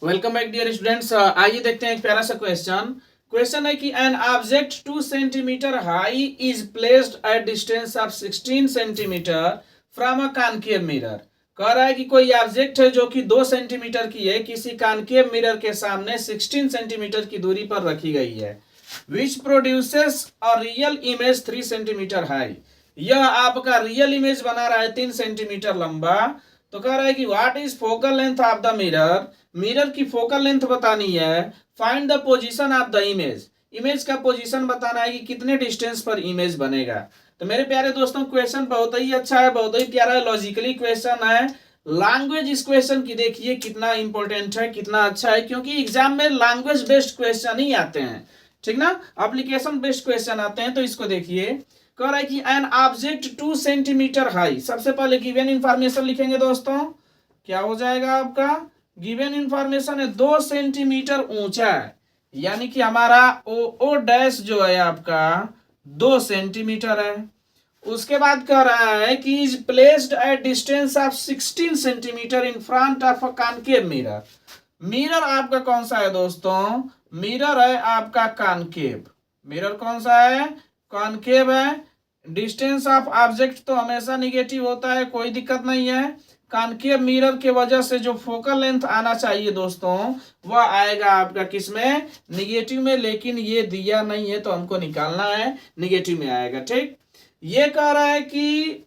Welcome back dear students. आइए देखते हैं एक प्यारा सा क्वेश्चन। क्वेश्चन है कि an object 2 centimetre high is placed at distance of 16 centimetre from a concave mirror. कह रहा है कि कोई ऑब्जेक्ट है जो कि 2 सेंटीमीटर की है, किसी कॉनकेव मिरर के सामने 16 सेंटीमीटर की दूरी पर रखी गई है, which produces a real image 3 centimetre high. यह आपका रियल इमेज बना रहा है 3 सेंटीमीटर लंबा। तो कह रहा है कि what is focal length of the mirror. Mirror की फोकल लेंथ बतानी है। Find the position of the image. Image का पोजीशन बताना है कि कितने डिस्टेंस पर इमेज बनेगा। तो मेरे प्यारे दोस्तों क्वेश्चन बहुत ही अच्छा है, बहुत ही प्यारा है, लॉजिकली क्वेश्चन है। लैंग्वेज इस क्वेश्चन की देखिए कितना इंपॉर्टेंट है, कितना अच्छा है, क्योंकि एग्जाम में लैंग्वेज बेस्ड क्वेश्चन ही आते हैं, ठीक ना। एप्लीकेशन बेस्ड क्वेश्चन आते हैं। तो इसको देखिए, कह रहा है कि एन ऑब्जेक्ट 2 सेंटीमीटर हाई। सबसे पहले गिवन इंफॉर्मेशन लिखेंगे दोस्तों। क्या हो जाएगा आपका गिवन इंफॉर्मेशन है 2 सेंटीमीटर ऊंचा है, यानी कि हमारा ओ डैश जो है आपका 2 सेंटीमीटर है। उसके बाद कह रहा है कि is placed at distance of 16 centimetre in front of a concave mirror. Mirror आपका कौन सा है दोस्तों? मिरर है आपका कॉनकेव। मिरर कौन सा है? कॉनकेव है। डिस्टेंस ऑफ ऑब्जेक्ट तो हमेशा निगेटिव होता है, कोई दिक्कत नहीं है। कॉनकेव मिरर के वजह से जो फोकल लेंथ आना चाहिए दोस्तों वह आएगा आपका किसमें? निगेटिव में। लेकिन ये दिया नहीं है तो हमको निकालना है, निगेटिव में आएगा, ठीक। ये कह रहा है कि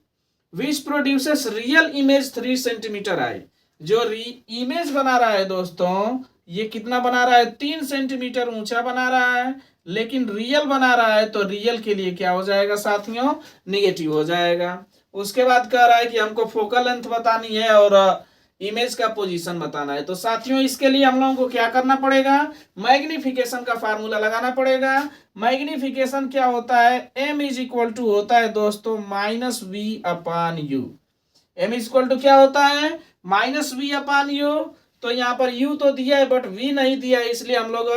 which produces real image 3 centimetre high. जो इमेज बना रहा है दोस्तों ये कितना बना रहा है? 3 सेंटीमीटर ऊंचा बना रहा है, लेकिन रियल बना रहा है तो रियल के लिए क्या हो जाएगा साथियों? निगेटिव हो जाएगा। उसके बाद कह रहा है कि हमको फोकल लेंथ बतानी है और इमेज का पोजीशन बताना है। तो साथियों इसके लिए हम लोगों को क्या करना पड़ेगा? मैग्निफिकेशन का फार्मूला लगाना पड़ेगा। मैग्निफिकेशन क्या होता है? m इज इक्वल टू होता है दोस्तों minus v upon u. m is equal to क्या होता है? Minus v upon u. तो यहाँ पर u तो दिया है बट v नहीं दिया है, इसलिए हम लोग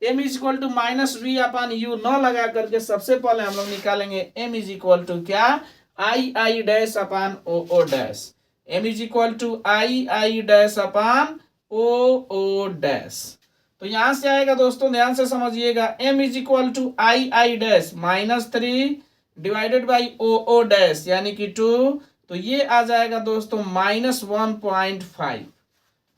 m is equal to minus v upon u न लगा करके सबसे पहले हम लोग निकालेंगे m इज इक्वल टू क्या? I dash upon O dash. m is equal to I dash upon O dash. तो यहां से आएगा दोस्तों, ध्यान से समझिएगा, m is equal to I dash minus 3 divided by O dash यानी कि 2। तो ये आ जाएगा दोस्तों माइनस 1.5,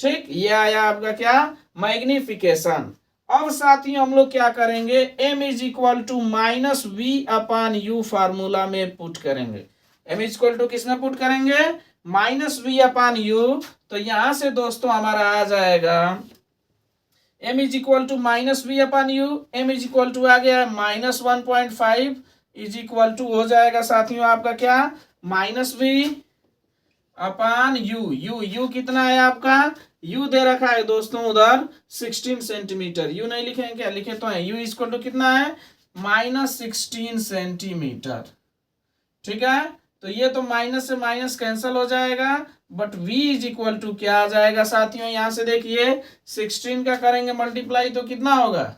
ठीक। ये आया आपका क्या? मैग्निफिकेशन। अब साथियों हम लोग क्या करेंगे? m is equal to minus v upon u formula में पुट करेंगे। m इज इक्वल टू किस में पुट करेंगे? Minus v upon u. तो यहां से दोस्तों हमारा आ जाएगा m is equal to minus v upon u. m is equal to आ गया माइनस 1.5 इज इक्वल टू हो जाएगा साथियों आपका क्या? माइनस वी अपान यू कितना है आपका? यू दे रखा है दोस्तों उधर 16 सेंटीमीटर। यू नहीं लिखेंगे क्या? लिखे तो है। यू इक्वल टू कितना है? माइनस 16 सेंटीमीटर, ठीक है। तो ये तो माइनस से माइनस कैंसिल हो जाएगा, but v is equal to क्या आ जाएगा साथियों? यहां से देखिए 16 का करेंगे मल्टीप्लाई तो कितना होगा?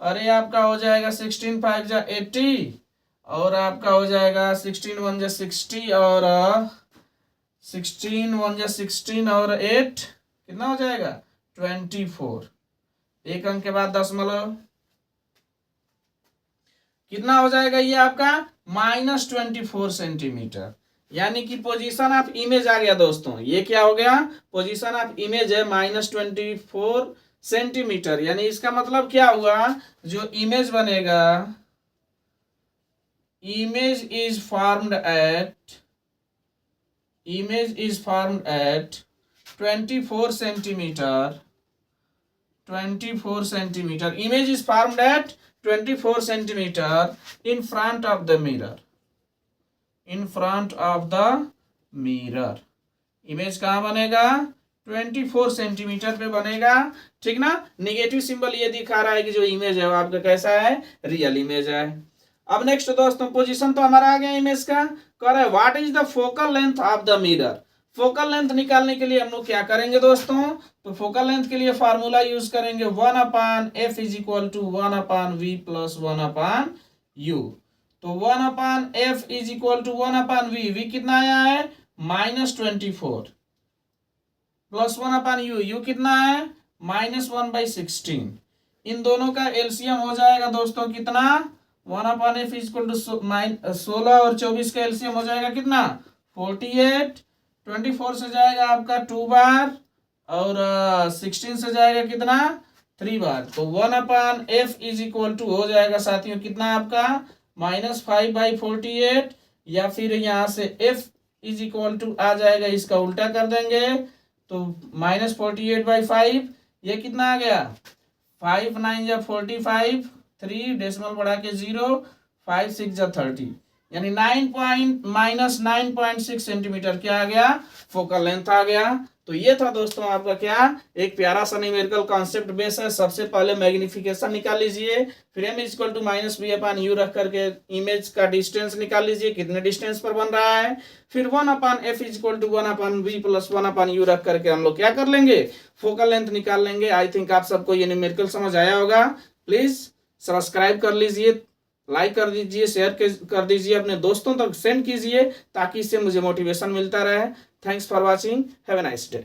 अरे आपका हो जाएगा 16 5 जा 80 और आपका हो जाएगा 16 1 जा 60 और 16 1 जा 16 और 8 कितना हो जाएगा? 24। एक अंक के बाद दशमलव कितना हो जाएगा ये आपका? Minus 24 centimetre. यानी कि पोजीशन ऑफ इमेज आ गया दोस्तों। ये क्या हो गया? पोजीशन ऑफ इमेज है माइनस 24 सेंटीमीटर। यानी इसका मतलब क्या हुआ? जो इमेज बनेगा, image is formed at 24 centimetre. 24 centimetre image is formed at 24 centimeter in front of the mirror. in front of the mirror image कहाँ बनेगा? 24 सेंटीमीटर पे बनेगा, ठीक ना। निगेटिव सिंबल ये दिखा रहा है कि जो इमेज है वो आपका कैसा है? रियल इमेज है। अब नेक्स्ट दोस्तों पोजीशन तो हमारा आ गया इमेज का। कह रहा है what is the focal length of the mirror. Focal length निकालने के लिए हम लोग क्या करेंगे दोस्तों? तो फोकल लेंथ के लिए फार्मूला यूज करेंगे 1 upon f is equal to 1 upon v plus 1 upon u. तो 1 upon f is equal to 1 upon v कितना आया है? माइनस 24 प्लस 1 अपान यू कितना है? -1/16। इन दोनों का एलसीएम हो जाएगा दोस्तों कितना, 1/f इक्वल टू 16 और 24 का एलसीएम हो जाएगा कितना 48। 24 से जाएगा आपका 2 बार और 16 से जाएगा कितना 3 बार। तो 1/f इज इक्वल टू हो जाएगा साथियों कितना आपका -5/48, या फिर यहाँ से f इज इक्वल टू आ जाएगा, इसका उल्टा कर देंगे तो -48/5। ये कितना आ गया 5 9 जा 45, 3 डेसिमल बढ़ा के 0, 5 6 जा 30, यानी -9.6 सेंटीमीटर क्या आ गया फोकल लेंथ आ गया। तो ये था दोस्तों आपका क्या एक प्यारा सा न्यूमेरिकल कॉन्सेप्ट बेस है। सबसे पहले मैग्निफिकेशन निकाल लीजिए, फिर m इक्वल टू -b/u रख करके इमेज का डिस्टेंस निकाल लीजिए, कितने डिस्टेंस पर बन रहा है। फिर 1/f equal to 1/b plus 1/u रख करके हम लोग क्या कर लेंगे फोकल लेंथ निकाल लेंगे। आई थिंक आप सबको ये न्यूमेरिकल समझ आया होगा। प्लीज सब्सक्राइब कर लीजिए, लाइक कर दीजिए, शेयर कर दीजिए, अपने दोस्तों तक सेंड कीजिए ताकि इससे मुझे मोटिवेशन मिलता रहे। Thanks for watching, have a nice day.